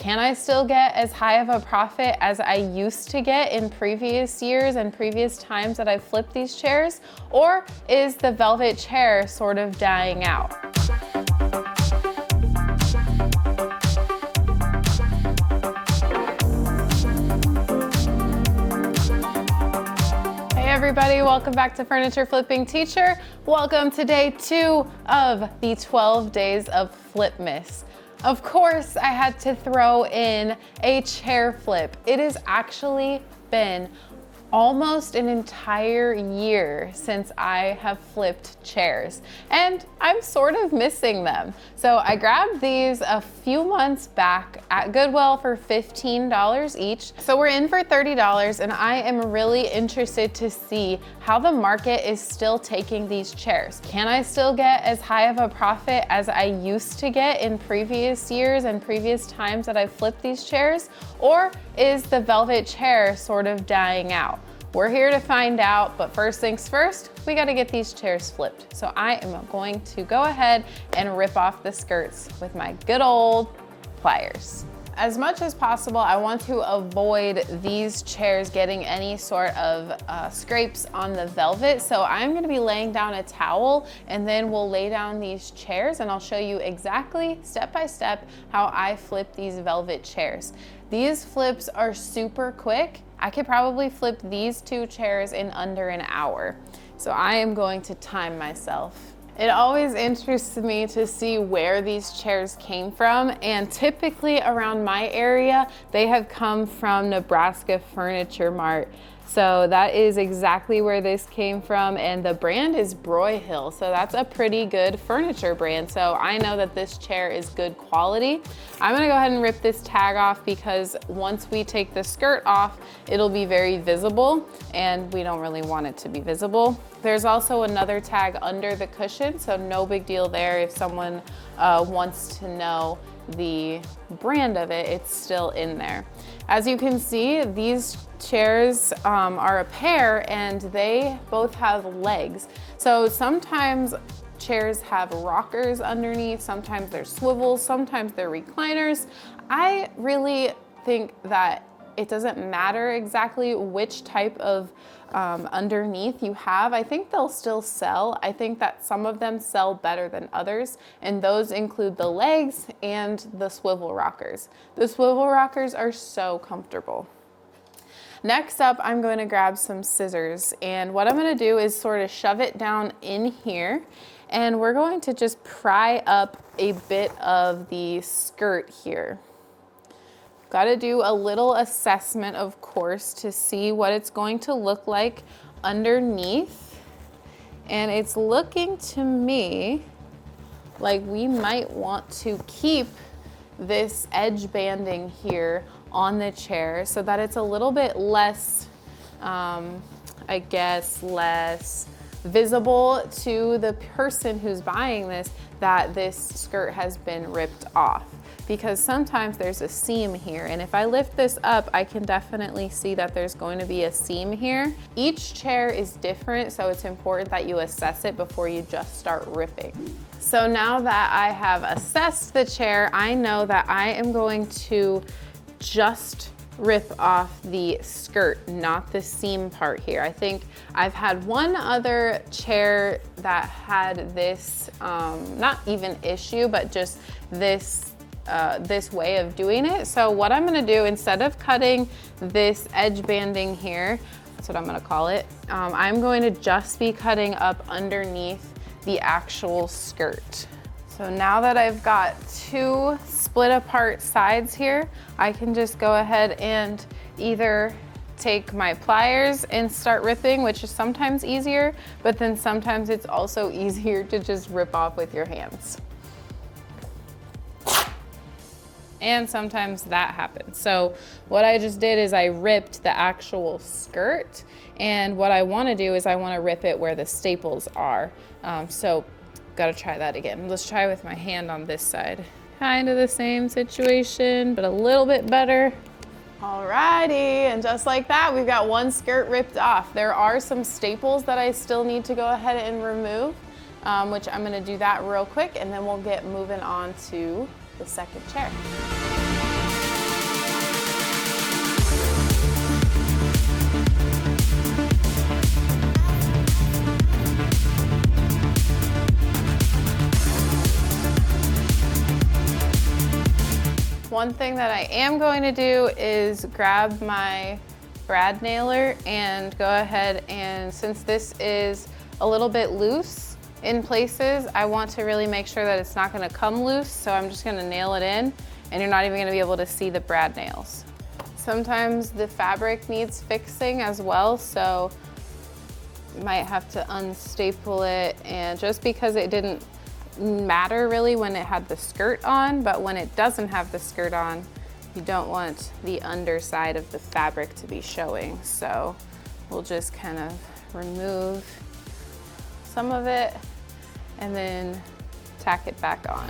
Can I still get as high of a profit as I used to get in previous years and previous times that I've flipped these chairs? Or is the velvet chair sort of dying out? Hey everybody, welcome back to Furniture Flipping Teacher. Welcome to day 2 of the 12 days of Flipmas. Of course, I had to throw in a chair flip. It has actually been almost an entire year since I have flipped chairs, and I'm sort of missing them. So I grabbed these a few months back at Goodwill for $15 each. So we're in for $30, and I am really interested to see how the market is still taking these chairs. Can I still get as high of a profit as I used to get in previous years and previous times that I've flipped these chairs? Or is the velvet chair sort of dying out? We're here to find out, but first things first, we gotta get these chairs flipped. So I am going to go ahead and rip off the skirts with my good old pliers. As much as possible, I want to avoid these chairs getting any sort of scrapes on the velvet. So I'm gonna be laying down a towel, and then we'll lay down these chairs, and I'll show you exactly step by step how I flip these velvet chairs. These flips are super quick. I could probably flip these 2 chairs in under an hour. So I am going to time myself. It always interests me to see where these chairs came from, and typically around my area, they have come from Nebraska Furniture Mart. So that is exactly where this came from, and the brand is Broyhill, so that's a pretty good furniture brand. So I know that this chair is good quality. I'm gonna go ahead and rip this tag off because once we take the skirt off, it'll be very visible, and we don't really want it to be visible. There's also another tag under the cushion, so no big deal there. If someone wants to know the brand of it, it's still in there. As you can see, these chairs are a pair, and they both have legs. So sometimes chairs have rockers underneath, sometimes they're swivels, sometimes they're recliners. I really think that it doesn't matter exactly which type of underneath you have. I think they'll still sell. I think that some of them sell better than others, and those include the legs and the swivel rockers. The swivel rockers are so comfortable. Next up, I'm going to grab some scissors, and what I'm going to do is sort of shove it down in here, and we're going to just pry up a bit of the skirt here. Got to do a little assessment, of course, to see what it's going to look like underneath. And it's looking to me like we might want to keep this edge banding here on the chair so that it's a little bit less, I guess, less visible to the person who's buying this that this skirt has been ripped off. Because sometimes there's a seam here, and if I lift this up, I can definitely see that there's going to be a seam here. Each chair is different, so it's important that you assess it before you just start ripping. So now that I have assessed the chair, I know that I am going to just rip off the skirt, not the seam part here. I think I've had one other chair that had this, not even issue, but just this way of doing it. So what I'm gonna do, instead of cutting this edge banding here, that's what I'm gonna call it, I'm going to just be cutting up underneath the actual skirt. So now that I've got 2 split apart sides here, I can just go ahead and either take my pliers and start ripping, which is sometimes easier, but then sometimes it's also easier to just rip off with your hands. And sometimes that happens. So what I just did is I ripped the actual skirt, and what I want to do is I want to rip it where the staples are. So gotta try that again. Let's try with my hand on this side. Kind of the same situation, but a little bit better. Alrighty, and just like that, we've got one skirt ripped off. There are some staples that I still need to go ahead and remove, which I'm gonna do that real quick, and then we'll get moving on to the second chair. One thing that I am going to do is grab my brad nailer and go ahead and, since this is a little bit loose in places, I want to really make sure that it's not gonna come loose, so I'm just gonna nail it in and you're not even gonna be able to see the brad nails. Sometimes the fabric needs fixing as well, so you might have to unstaple it, and just because it didn't matter really when it had the skirt on, but when it doesn't have the skirt on, you don't want the underside of the fabric to be showing. So we'll just kind of remove some of it and then tack it back on.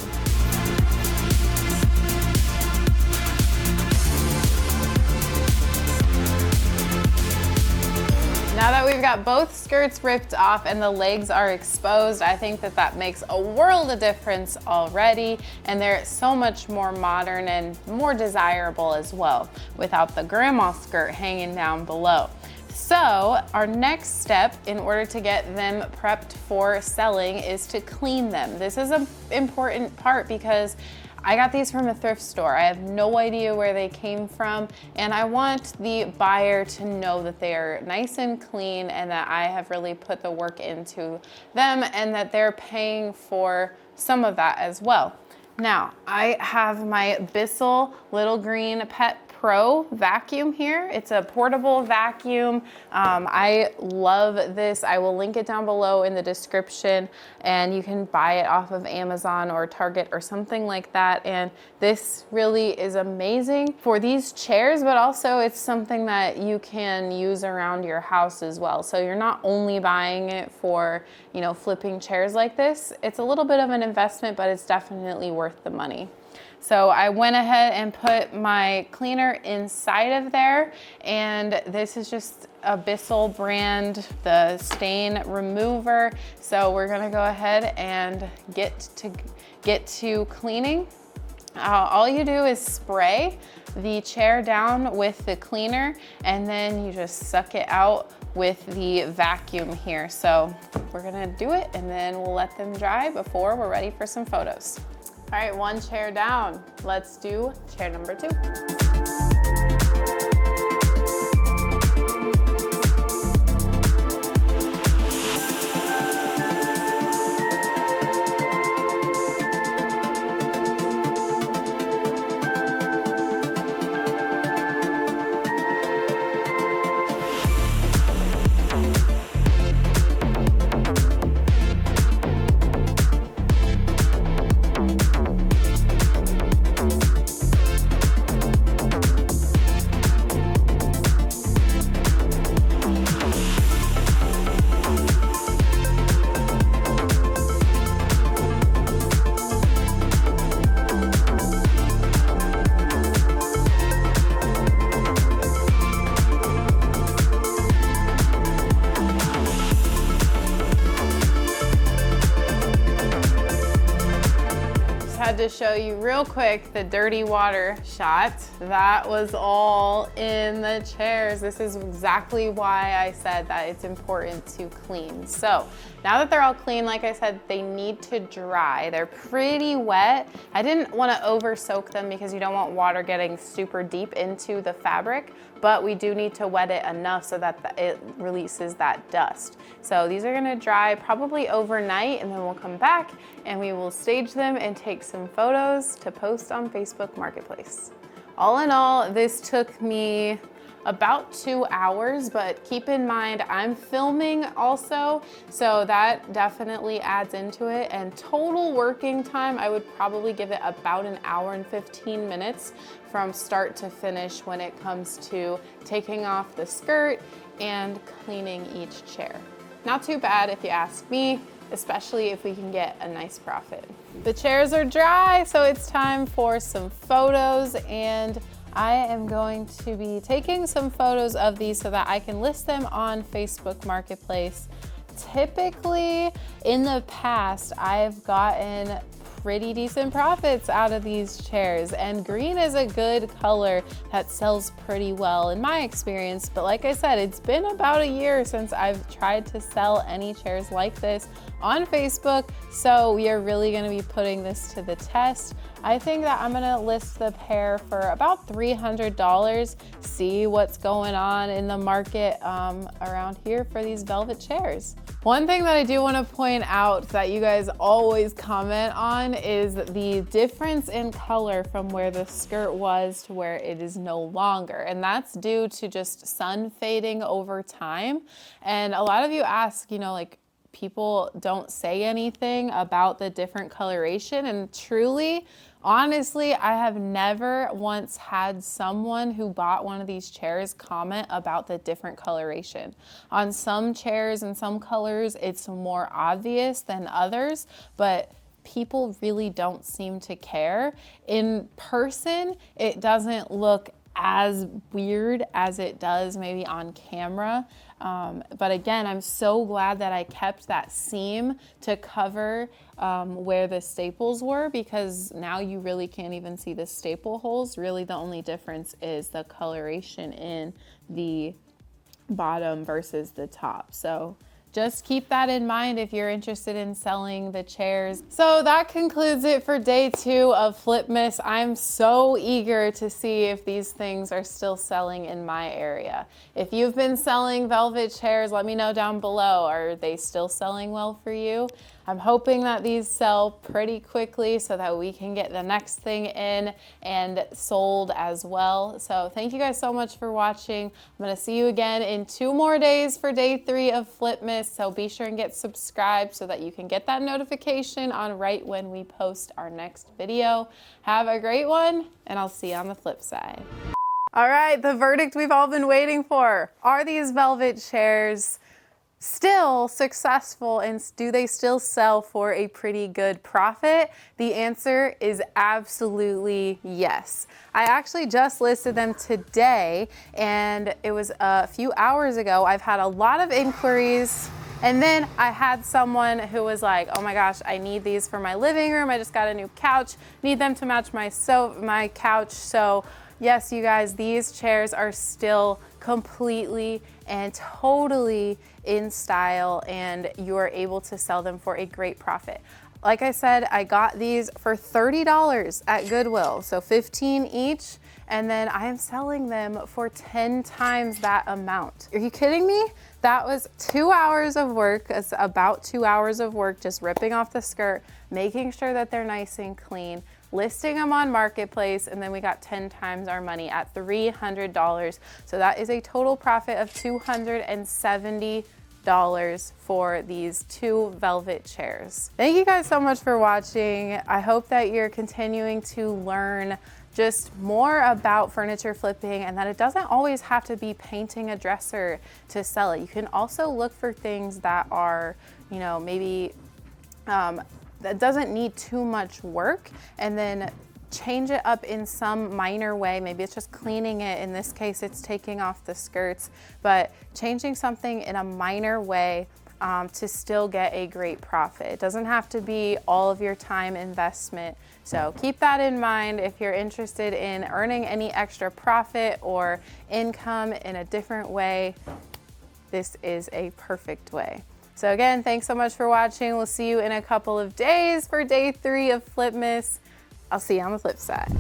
Now that we've got both skirts ripped off and the legs are exposed, I think that that makes a world of difference already, and they're so much more modern and more desirable as well, without the grandma skirt hanging down below. So our next step in order to get them prepped for selling is to clean them. This is an important part because I got these from a thrift store. I have no idea where they came from, and I want the buyer to know that they are nice and clean and that I have really put the work into them and that they're paying for some of that as well. Now, I have my Bissell Little Green Pet Pro vacuum here. It's a portable vacuum. I love this. I will link it down below in the description, and you can buy it off of Amazon or Target or something like that. And this really is amazing for these chairs, but also it's something that you can use around your house as well. So you're not only buying it for, you know, flipping chairs like this. It's a little bit of an investment, but it's definitely worth the money. So I went ahead and put my cleaner inside of there, and this is just a Bissell brand, the stain remover. So we're gonna go ahead and get to cleaning. All you do is spray the chair down with the cleaner, and then you just suck it out with the vacuum here. So we're gonna do it, and then we'll let them dry before we're ready for some photos. All right, one chair down. Let's do chair number 2. Had to show you real quick the dirty water shot. That was all in the chairs. This is exactly why I said that it's important to clean. So now that they're all clean, like I said, they need to dry. They're pretty wet. I didn't want to over soak them because you don't want water getting super deep into the fabric, but we do need to wet it enough so that it releases that dust. So these are gonna dry probably overnight, and then we'll come back and we will stage them and take some photos to post on Facebook Marketplace. All in all, this took me about 2 hours, but keep in mind I'm filming also, so that definitely adds into it. And total working time, I would probably give it about 1 hour and 15 minutes from start to finish when it comes to taking off the skirt and cleaning each chair. Not too bad if you ask me, especially if we can get a nice profit. The chairs are dry, so it's time for some photos, and I am going to be taking some photos of these so that I can list them on Facebook Marketplace. Typically, in the past, I've gotten pretty decent profits out of these chairs, and green is a good color that sells pretty well in my experience. But like I said, it's been about a year since I've tried to sell any chairs like this on Facebook, so we are really going to be putting this to the test. I think that I'm gonna list the pair for about $300, see what's going on in the market around here for these velvet chairs. One thing that I do want to point out that you guys always comment on is the difference in color from where the skirt was to where it is no longer. And that's due to just sun fading over time. And a lot of you ask, you know, like, people don't say anything about the different coloration, and truly, honestly, I have never once had someone who bought one of these chairs comment about the different coloration. On some chairs and some colors, it's more obvious than others, but people really don't seem to care. In person, it doesn't look as weird as it does maybe on camera. But again, I'm so glad that I kept that seam to cover where the staples were, because now you really can't even see the staple holes. Really, the only difference is the coloration in the bottom versus the top. So just keep that in mind if you're interested in selling the chairs. So that concludes it for day 2 of Flipmas. I'm so eager to see if these things are still selling in my area. If you've been selling velvet chairs, let me know down below. Are they still selling well for you? I'm hoping that these sell pretty quickly so that we can get the next thing in and sold as well. So thank you guys so much for watching. I'm gonna see you again in 2 more days for day 3 of Flipmas. So be sure and get subscribed so that you can get that notification on right when we post our next video. Have a great one, and I'll see you on the flip side. All right, the verdict we've all been waiting for. Are these velvet chairs still successful, and do they still sell for a pretty good profit? The answer is absolutely yes. I actually just listed them today, and it was a few hours ago. I've had a lot of inquiries, and then I had someone who was like, oh my gosh, I need these for my living room. I just got a new couch, need them to match my couch. So yes, you guys, these chairs are still completely and totally in style, and you are able to sell them for a great profit. Like I said, I got these for $30 at Goodwill, so 15 each, and then I am selling them for 10 times that amount. Are you kidding me? That was 2 hours of work. It's about 2 hours of work just ripping off the skirt, making sure that they're nice and clean, listing them on Marketplace, and then we got 10 times our money at $300. So that is a total profit of $270 for these 2 velvet chairs. Thank you guys so much for watching. I hope that you're continuing to learn just more about furniture flipping, and that it doesn't always have to be painting a dresser to sell it. You can also look for things that are, you know, maybe that doesn't need too much work, and then change it up in some minor way. Maybe it's just cleaning it. In this case, it's taking off the skirts, but changing something in a minor way to still get a great profit. It doesn't have to be all of your time investment. So keep that in mind if you're interested in earning any extra profit or income in a different way. This is a perfect way. So again, thanks so much for watching. We'll see you in a couple of days for day 3 of Flipmas. I'll see you on the flip side.